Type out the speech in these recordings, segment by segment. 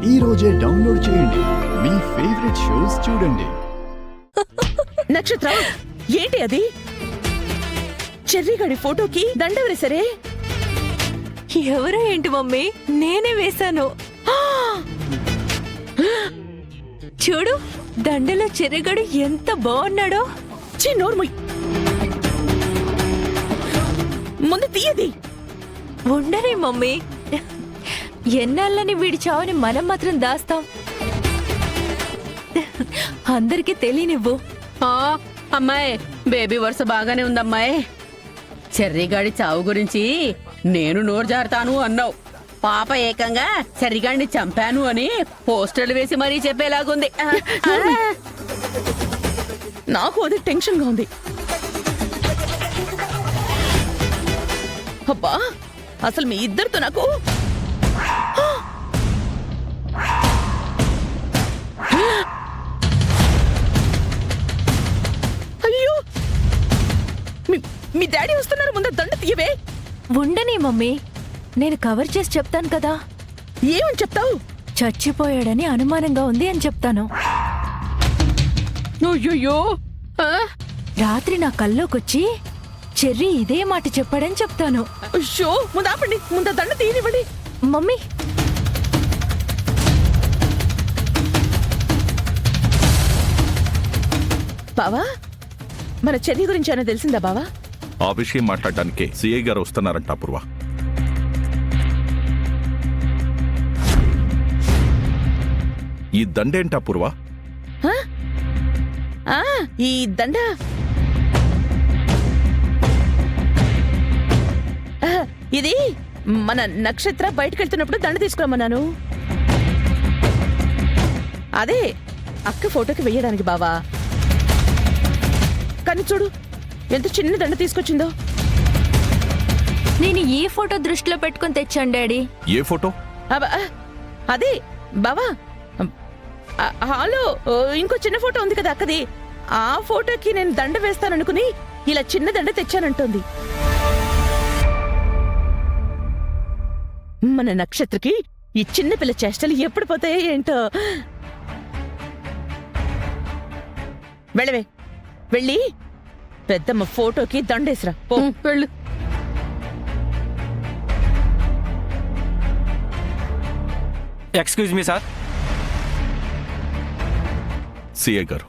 ఈ రోజే డౌన్లోడ్ చేయండి. మీ ఫేవరెట్ షోస్ చూడండి. నక్షత్ర, ఏంటి అది? చెర్రీగడి ఫోటోకి దండ వేసరే? ఎవరో ఏంటి మమ్మీ, నేనే వేశాను. చూడు, దండలో చెర్రిగడు ఎంత బాగున్నాడో. నోర్ముయ్, ముందు తీయది. ఉండరే మమ్మీ, ఎన్నాళ్ళని వీడి చావుని మనం మాత్రం దాస్తాం. అందరికీ తెలియనివ్వు. అమ్మాయి, బేబీ వరుస బాగానే ఉందమ్మాయి. చెర్రీగాడి చావు గురించి నేను నోరు జారుతాను అన్నావు. పాప ఏకంగా చెర్రీగాడిని చంపాను అని పోస్టర్లు వేసి మరీ చెప్పేలాగుంది. నాకు అది టెన్షన్ గా ఉంది. అబ్బా, అసలు మీ ఇద్దరితో నాకు అయ్యో, మీ డాడీ వస్తున్నారు. ముందు దండ తీయవే. ఉండని మమ్మీ, నేను కవర్ చేసి చెప్తాను కదా. ఏమని చెప్తావు? చచ్చిపోయాడని అనుమానంగా ఉంది అని చెప్తాను. అయ్యో, రాత్రి నా కల్లోకొచ్చి చెర్రీ ఇదే మాట చెప్పాడని చెప్తాను. అయ్యో, ముందు ఆపండి. ముందు దండ తీయనివ్వండి. మమ్మీ, బావా, మన చెర్రీ గురించి ఏమైనా తెలిసిందా బావా? ఆ విషయం మాట్లాడడానికి సిఐ గారు వస్తున్నారంట అపూర్వ. ఈ దండేంట అపూర్వ? ఈ దండ ఇది మన నక్షత్ర బయటకెళ్తున్నప్పుడు దండ తీసుకురమ్మన్నాను. అదే అక్క ఫోటోకి వెయ్యడానికి బావా. కానీ చూడు, ఎంత చిన్న దండ తీసుకొచ్చిందో. నేను ఏ ఫోటో దృష్టిలో పెట్టుకుని తెచ్చాను డాడీ? ఏ ఫోటో? అదే బావా, హాలో ఇంకో చిన్న ఫోటో ఉంది కదా అక్కది. ఆ ఫోటోకి నేను దండ వేస్తాననుకుని ఇలా చిన్న దండ తెచ్చానంటోంది. మన నక్షత్రకి ఈ చిన్న పిల్ల చేష్టలు ఎప్పుడు పోతాయో ఏంటో. వెళ్ళవే, వెళ్ళి పెద్దమ్మ ఫోటోకి దండేసిరా. వెళ్ళు. Excuse me sir. సిఐ గారు,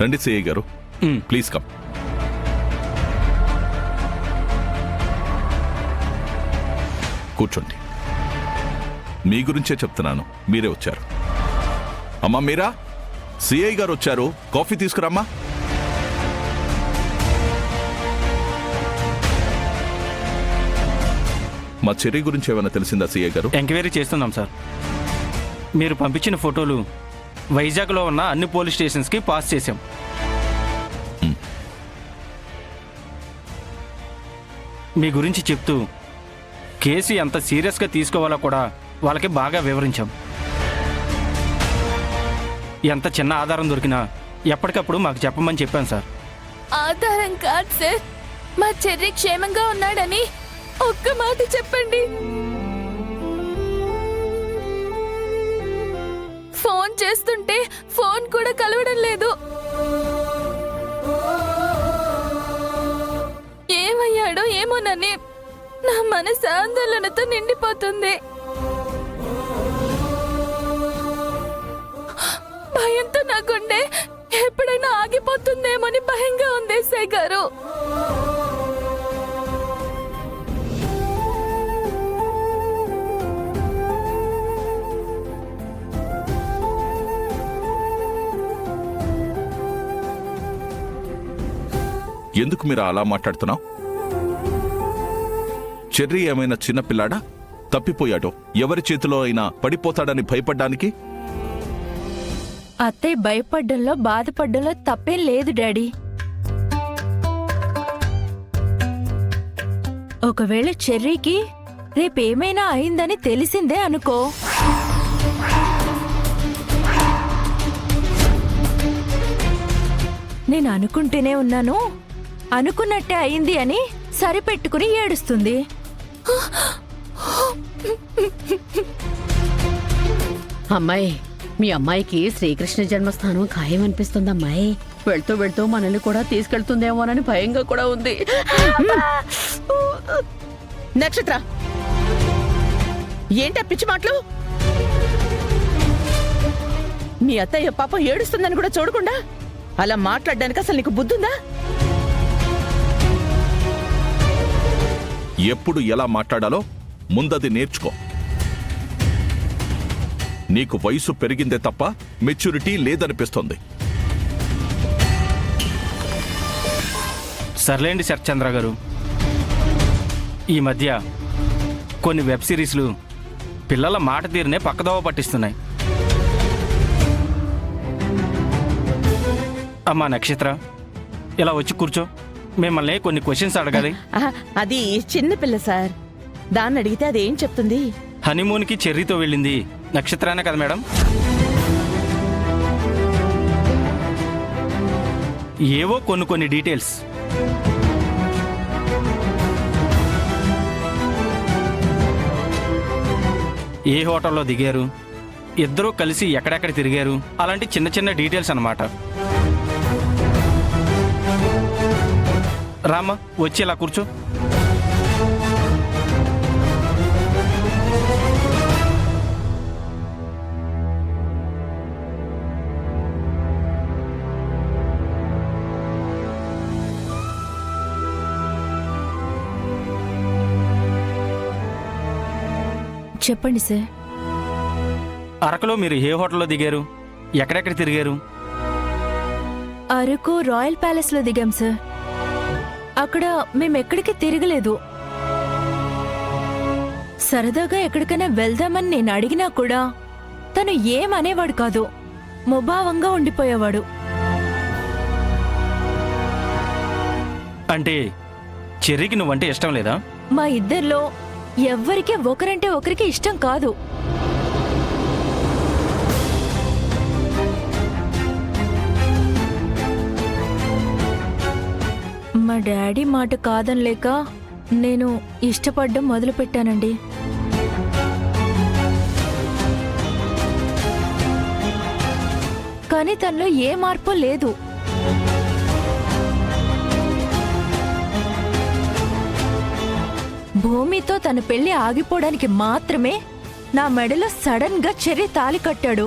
రండి సిఐ గారు, ప్లీజ్ కమ్. కూర్చోండి. మీ గురించే చెప్తున్నాను, మీరే వచ్చారు. అమ్మా మీరా, సిఐ గారు వచ్చారు, కాఫీ తీసుకురామ్మా. మా చెర్రీ గురించి ఏమైనా తెలిసిందా సిఐ గారు? ఎంక్వైరీ చేస్తున్నాం సార్. మీరు పంపించిన ఫోటోలు వైజాగ్లో ఉన్న అన్ని పోలీస్ స్టేషన్స్కి పాస్ చేశాం. మీ గురించి చెప్తూ కేసు ఎంత సీరియస్గా తీసుకోవాలో కూడా వాళ్ళకి బాగా వివరించాం. ఎంత చిన్న ఆధారం దొరికినా ఎప్పటికప్పుడు మాకు చెప్పమని చెప్పాను సార్. ఆధారం కాదు సార్, మా చెర్రీ క్షేమంగా ఉన్నాడని ఒక్క మాట చెప్పండి. ఫోన్ చేస్తుంటే ఫోన్ కూడా కలవడం లేదు. ఏమయ్యాడో ఏమోనని నా మనసు ఆందోళనతో నిండిపోతుంది. భయంతో నా గుండె ఎప్పుడైనా ఆగిపోతుందేమోని భయంగా ఉంది ఎస్ఐ గారు. ఎందుకు మీరు అలా మాట్లాడుతున్నావు? చెర్రీ ఏమైనా చిన్నపిల్లాడా? తప్పిపోయాడో, ఎవరి చేతిలో అయినా పడిపోతాడని భయపడ్డానికి? అత్తయ్య భయపడ్డంలో బాధపడ్డంలో తప్పేం లేదు డాడీ. ఒకవేళ చెర్రీకి రేపేమైనా అయిందని తెలిసిందే అనుకో, నేను అనుకుంటూనే ఉన్నాను, అనుకున్నట్టే అయింది అని సరిపెట్టుకుని ఏడుస్తుంది. అమ్మాయి, మీ అమ్మాయికి శ్రీకృష్ణ జన్మస్థానం ఖాయం అనిపిస్తుంది అమ్మాయి. వెళ్తూ వెళ్తూ మనల్ని కూడా తీసుకెళ్తుందేమోనని భయంగా కూడా ఉంది. నక్షత్ర, ఏంటా పిచ్చి మాటలు? మీ అత్తయ్య పాపం ఏడుస్తుందని కూడా చూడకుండా అలా మాట్లాడడానికి అసలు నీకు బుద్ధుందా? ఎప్పుడు ఎలా మాట్లాడాలో ముందది నేర్చుకో. నీకు వయసు పెరిగిందే తప్ప మెచ్యూరిటీ లేదనిపిస్తోంది. సర్లేండి శరత్చంద్ర గారు, ఈ మధ్య కొన్ని వెబ్ సిరీస్లు పిల్లల మాట తీరునే పక్కదోవ పట్టిస్తున్నాయి. అమ్మా నక్షత్ర, ఇలా వచ్చి కూర్చో, మిమ్మల్ని కొన్ని క్వశ్చన్స్ అడగాలి. అది చిన్న పిల్ల సార్, దాన్ని అడిగితే అదేం చెప్తుంది? హనీమూన్కి చెర్రీతో వెళ్ళింది నక్షత్రానే కదా మేడం? ఏవో కొన్ని డీటెయిల్స్. ఏ హోటల్లో దిగారు, ఇద్దరూ కలిసి ఎక్కడెక్కడ తిరిగారు, అలాంటి చిన్న డీటెయిల్స్ అన్నమాట. రామ్మా, వచ్చి ఇలా కూర్చో. చెప్పండి సార్. అరకులో మీరు ఏ హోటల్లో దిగారు, ఎక్కడెక్కడ తిరిగారు? అరకు రాయల్ ప్యాలెస్ లో దిగాం సార్. అక్కడ మేమెక్కడికి తిరగలేదు. సరదాగా ఎక్కడికైనా వెళ్దామని నేను అడిగినా కూడా తను ఏమనేవాడు కాదు, ముభావంగా ఉండిపోయేవాడు. అంటే చెర్రీకి నువ్వంటే ఇష్టం లేదా? మా ఇద్దరిలో ఎవ్వరికీ ఒకరంటే ఒకరికి ఇష్టం కాదు. మా డాడీ మాట కాదనలేక నేను ఇష్టపడ్డం మొదలుపెట్టానండి. కానీ తనలో ఏ మార్పు లేదు. భూమితో తన పెళ్లి ఆగిపోవడానికి మాత్రమే నా మెడలో సడన్ గా చెర్రీ తాళి కట్టాడు.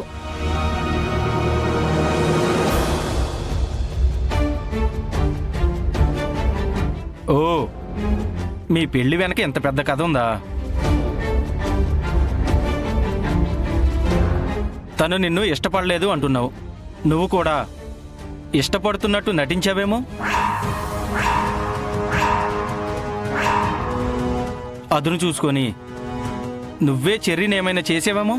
ఓ, మీ పెళ్లి వెనక ఎంత పెద్ద కథ ఉందా? తను నిన్ను ఇష్టపడలేదు అంటున్నావు, నువ్వు కూడా ఇష్టపడుతున్నట్టు నటించావేమో. అదును చూసుకొని నువ్వే చెర్రీని ఏమైనా చేసావేమో.